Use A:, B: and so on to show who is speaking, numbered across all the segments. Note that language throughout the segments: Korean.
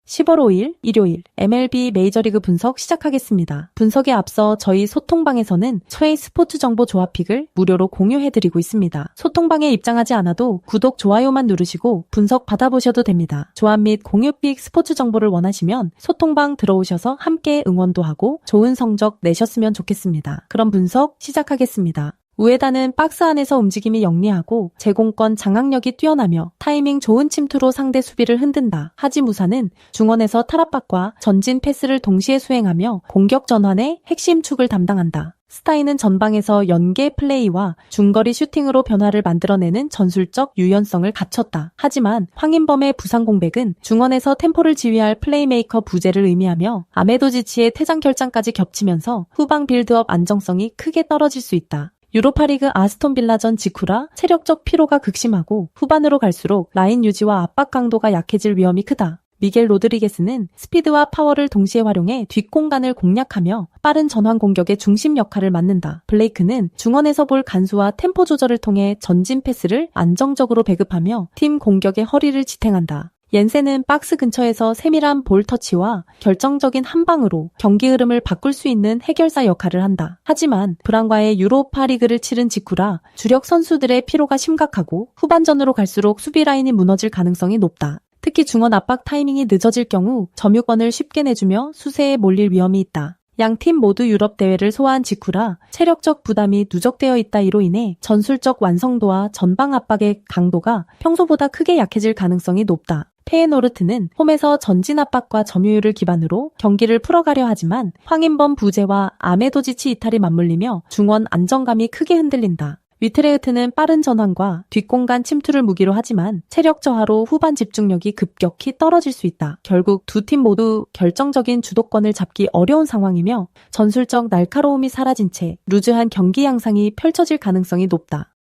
A: 10월 5일 일요일 MLB 메이저리그 분석 시작하겠습니다. 분석에 앞서 저희 소통방에서는 최애 스포츠 정보 조합픽을 무료로 공유해드리고 있습니다. 소통방에 입장하지 않아도 구독, 좋아요만 누르시고 분석 받아보셔도 됩니다. 조합 및 공유픽 스포츠 정보를 원하시면 소통방 들어오셔서 함께 응원도 하고 좋은 성적 내셨으면 좋겠습니다. 그럼 분석 시작하겠습니다. 우에다는 박스 안에서 움직임이 영리하고 제공권 장악력이 뛰어나며 타이밍 좋은 침투로 상대 수비를 흔든다. 하지무사는 중원에서 탈압박과 전진 패스를 동시에 수행하며 공격 전환의 핵심 축을 담당한다. 스타이는 전방에서 연계 플레이와 중거리 슈팅으로 변화를 만들어내는 전술적 유연성을 갖췄다. 하지만 황인범의 부상 공백은 중원에서 템포를 지휘할 플레이메이커 부재를 의미하며 아메도지치의 퇴장 결장까지 겹치면서 후방 빌드업 안정성이 크게 떨어질 수 있다. 유로파리그 아스톤빌라전 직후라 체력적 피로가 극심하고 후반으로 갈수록 라인 유지와 압박 강도가 약해질 위험이 크다. 미겔 로드리게스는 스피드와 파워를 동시에 활용해 뒷공간을 공략하며 빠른 전환 공격의 중심 역할을 맡는다. 블레이크는 중원에서 볼 간수와 템포 조절을 통해 전진 패스를 안정적으로 배급하며 팀 공격의 허리를 지탱한다. 옌센은 박스 근처에서 세밀한 볼 터치와 결정적인 한 방으로 경기 흐름을 바꿀 수 있는 해결사 역할을 한다. 하지만 브랑과의 유로파 리그를 치른 직후라 주력 선수들의 피로가 심각하고 후반전으로 갈수록 수비 라인이 무너질 가능성이 높다. 특히 중원 압박 타이밍이 늦어질 경우 점유권을 쉽게 내주며 수세에 몰릴 위험이 있다. 양 팀 모두 유럽 대회를 소화한 직후라 체력적 부담이 누적되어 있다. 이로 인해 전술적 완성도와 전방 압박의 강도가 평소보다 크게 약해질 가능성이 높다. 페에노르트는 홈에서 전진 압박과 점유율을 기반으로 경기를 풀어가려 하지만 황인범 부재와 아메도지치 이탈이 맞물리며 중원 안정감이 크게 흔들린다. 위트레흐트는 빠른 전환과 뒷공간 침투를 무기로 하지만 체력 저하로 후반 집중력이 급격히 떨어질 수 있다. 결국 두 팀 모두 결정적인 주도권을 잡기 어려운 상황이며 전술적 날카로움이 사라진 채 루즈한 경기 양상이 펼쳐질 가능성이 높다.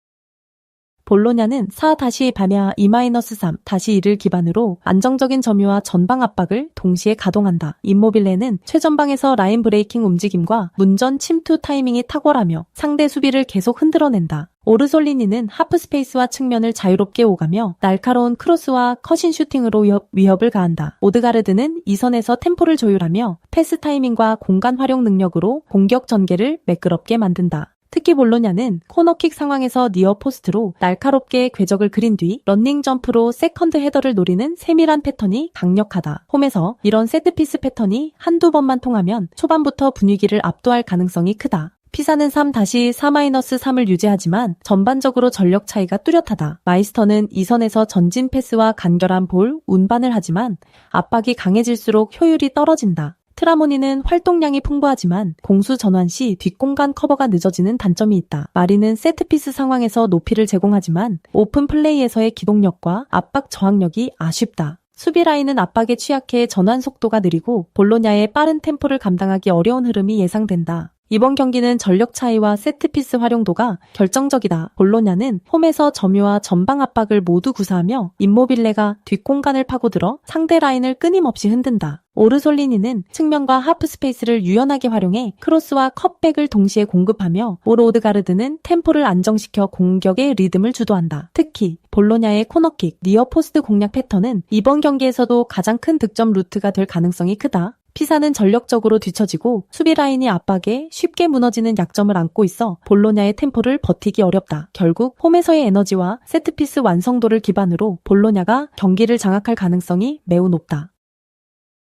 A: 볼로냐는 4-바냐 2-3-1을 기반으로 안정적인 점유와 전방 압박을 동시에 가동한다. 임모빌레는 최전방에서 라인 브레이킹 움직임과 문전 침투 타이밍이 탁월하며 상대 수비를 계속 흔들어낸다. 오르솔리니는 하프 스페이스와 측면을 자유롭게 오가며 날카로운 크로스와 컷인 슈팅으로 위협을 가한다. 오드가르드는 이선에서 템포를 조율하며 패스 타이밍과 공간 활용 능력으로 공격 전개를 매끄럽게 만든다. 특히 볼로냐는 코너킥 상황에서 니어 포스트로 날카롭게 궤적을 그린 뒤 런닝 점프로 세컨드 헤더를 노리는 세밀한 패턴이 강력하다. 홈에서 이런 세트피스 패턴이 한두 번만 통하면 초반부터 분위기를 압도할 가능성이 크다. 피사는 3-4-3을 유지하지만 전반적으로 전력 차이가 뚜렷하다. 마이스터는 이선에서 전진 패스와 간결한 볼, 운반을 하지만 압박이 강해질수록 효율이 떨어진다. 트라모니는 활동량이 풍부하지만 공수 전환 시 뒷공간 커버가 늦어지는 단점이 있다. 마리는 세트피스 상황에서 높이를 제공하지만 오픈 플레이에서의 기동력과 압박 저항력이 아쉽다. 수비 라인은 압박에 취약해 전환 속도가 느리고 볼로냐의 빠른 템포를 감당하기 어려운 흐름이 예상된다. 이번 경기는 전력 차이와 세트피스 활용도가 결정적이다. 볼로냐는 홈에서 점유와 전방 압박을 모두 구사하며 임모빌레가 뒷공간을 파고들어 상대 라인을 끊임없이 흔든다. 오르솔리니는 측면과 하프 스페이스를 유연하게 활용해 크로스와 컷백을 동시에 공급하며 오드가르드는 템포를 안정시켜 공격의 리듬을 주도한다. 특히 볼로냐의 코너킥, 니어 포스트 공략 패턴은 이번 경기에서도 가장 큰 득점 루트가 될 가능성이 크다. 피사는 전력적으로 뒤처지고 수비 라인이 압박에 쉽게 무너지는 약점을 안고 있어 볼로냐의 템포를 버티기 어렵다. 결국 홈에서의 에너지와 세트피스 완성도를 기반으로 볼로냐가 경기를 장악할 가능성이 매우 높다.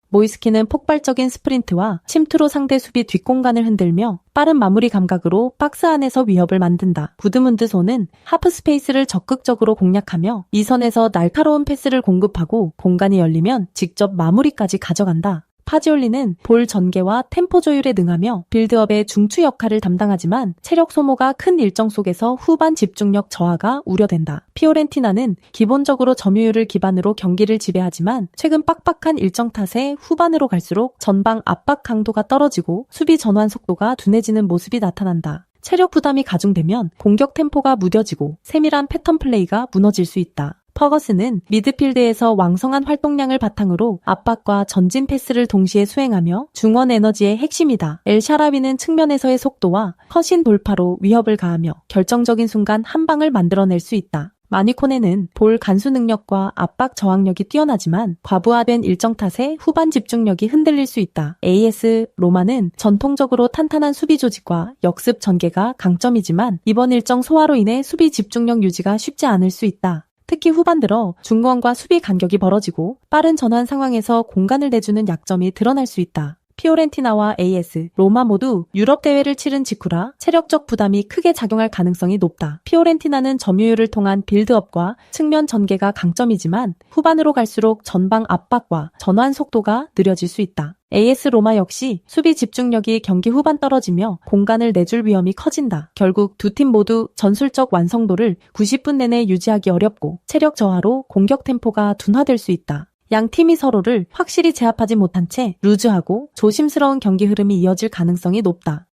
A: 모이스키는 폭발적인 스프린트와 침투로 상대 수비 뒷공간을 흔들며 빠른 마무리 감각으로 박스 안에서 위협을 만든다. 구드문드손은 하프 스페이스를 적극적으로 공략하며 이선에서 날카로운 패스를 공급하고 공간이 열리면 직접 마무리까지 가져간다. 파지올리는 볼 전개와 템포 조율에 능하며 빌드업의 중추 역할을 담당하지만 체력 소모가 큰 일정 속에서 후반 집중력 저하가 우려된다. 피오렌티나는 기본적으로 점유율을 기반으로 경기를 지배하지만 최근 빡빡한 일정 탓에 후반으로 갈수록 전방 압박 강도가 떨어지고 수비 전환 속도가 둔해지는 모습이 나타난다. 체력 부담이 가중되면 공격 템포가 무뎌지고 세밀한 패턴 플레이가 무너질 수 있다. 퍼거슨은 미드필드에서 왕성한 활동량을 바탕으로 압박과 전진 패스를 동시에 수행하며 중원 에너지의 핵심이다. 엘샤라비는 측면에서의 속도와 컷인 돌파로 위협을 가하며 결정적인 순간 한 방을 만들어낼 수 있다. 마니코네는 볼 간수 능력과 압박 저항력이 뛰어나지만 과부하된 일정 탓에 후반 집중력이 흔들릴 수 있다. AS 로마는 전통적으로 탄탄한 수비 조직과 역습 전개가 강점이지만 이번 일정 소화로 인해 수비 집중력 유지가 쉽지 않을 수 있다. 특히 후반 들어 중원과 수비 간격이 벌어지고 빠른 전환 상황에서 공간을 내주는 약점이 드러날 수 있다. 피오렌티나와 AS, 로마 모두 유럽 대회를 치른 직후라 체력적 부담이 크게 작용할 가능성이 높다. 피오렌티나는 점유율을 통한 빌드업과 측면 전개가 강점이지만 후반으로 갈수록 전방 압박과 전환 속도가 느려질 수 있다. AS 로마 역시 수비 집중력이 경기 후반 떨어지며 공간을 내줄 위험이 커진다. 결국 두 팀 모두 전술적 완성도를 90분 내내 유지하기 어렵고 체력 저하로 공격 템포가 둔화될 수 있다. 양 팀이 서로를 확실히 제압하지 못한 채 루즈하고 조심스러운 경기 흐름이 이어질 가능성이 높다.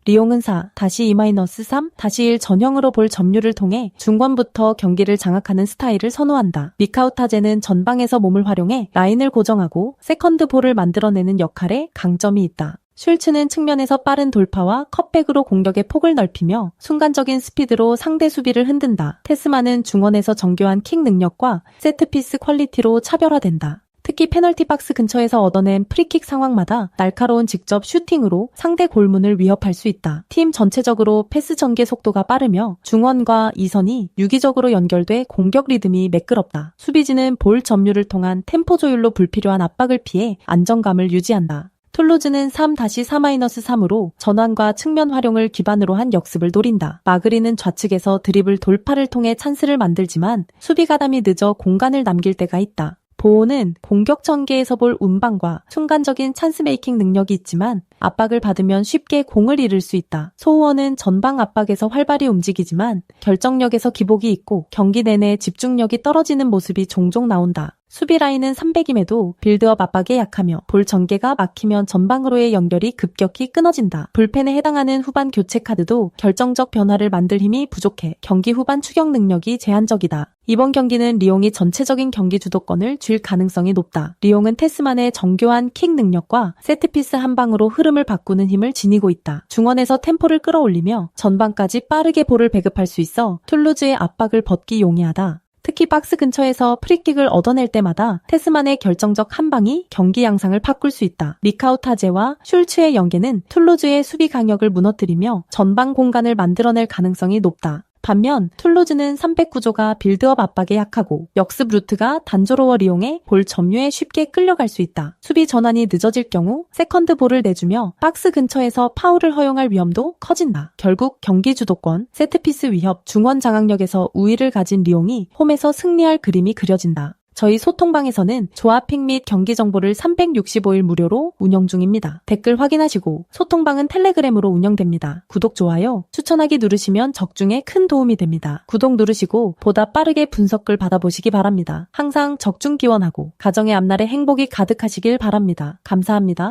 A: 리옹은 4-2-3-1 전형으로 볼 점유를 통해 중권부터 경기를 장악하는 스타일을 선호한다. 미카우타제는 전방에서 몸을 활용해 라인을 고정하고 세컨드 볼을 만들어내는 역할에 강점이 있다. 슐츠는 측면에서 빠른 돌파와 컷백으로 공격의 폭을 넓히며 순간적인 스피드로 상대 수비를 흔든다. 테스만은 중원에서 정교한 킥 능력과 세트피스 퀄리티로 차별화된다. 특히 페널티 박스 근처에서 얻어낸 프리킥 상황마다 날카로운 직접 슈팅으로 상대 골문을 위협할 수 있다. 팀 전체적으로 패스 전개 속도가 빠르며 중원과 이선이 유기적으로 연결돼 공격 리듬이 매끄럽다. 수비진은 볼 점유를 통한 템포 조율로 불필요한 압박을 피해 안정감을 유지한다. 툴루즈는 3-4-3으로 전환과 측면 활용을 기반으로 한 역습을 노린다. 마그리는 좌측에서 드리블 돌파를 통해 찬스를 만들지만 수비 가담이 늦어 공간을 남길 때가 있다. 보호는 공격 전개에서 볼 운방과 순간적인 찬스 메이킹 능력이 있지만 압박을 받으면 쉽게 공을 잃을 수 있다. 소우어는 전방 압박에서 활발히 움직이지만 결정력에서 기복이 있고 경기 내내 집중력이 떨어지는 모습이 종종 나온다. 수비 라인은 300임에도 빌드업 압박에 약하며 볼 전개가 막히면 전방으로의 연결이 급격히 끊어진다. 불펜에 해당하는 후반 교체 카드도 결정적 변화를 만들 힘이 부족해 경기 후반 추격 능력이 제한적이다. 이번 경기는 리옹이 전체적인 경기 주도권을 쥘 가능성이 높다. 리옹은 테스만의 정교한 킥 능력과 세트피스 한 방으로 흐름을 바꾸는 힘을 지니고 있다. 중원에서 템포를 끌어올리며 전방까지 빠르게 볼을 배급할 수 있어 툴루즈의 압박을 벗기 용이하다. 특히 박스 근처에서 프리킥을 얻어낼 때마다 테스만의 결정적 한 방이 경기 양상을 바꿀 수 있다. 미카우타제와 슐츠의 연계는 툴루즈의 수비 강역을 무너뜨리며 전방 공간을 만들어낼 가능성이 높다. 반면 툴루즈는 300 구조가 빌드업 압박에 약하고 역습 루트가 단조로워 리옹해 볼 점유에 쉽게 끌려갈 수 있다. 수비 전환이 늦어질 경우 세컨드 볼을 내주며 박스 근처에서 파울을 허용할 위험도 커진다. 결국 경기 주도권, 세트피스 위협, 중원 장악력에서 우위를 가진 리옹이 홈에서 승리할 그림이 그려진다. 저희 소통방에서는 조합픽 및 경기 정보를 365일 무료로 운영 중입니다. 댓글 확인하시고 소통방은 텔레그램으로 운영됩니다. 구독, 좋아요, 추천하기 누르시면 적중에 큰 도움이 됩니다. 구독 누르시고 보다 빠르게 분석글 받아보시기 바랍니다. 항상 적중 기원하고 가정의 앞날에 행복이 가득하시길 바랍니다. 감사합니다.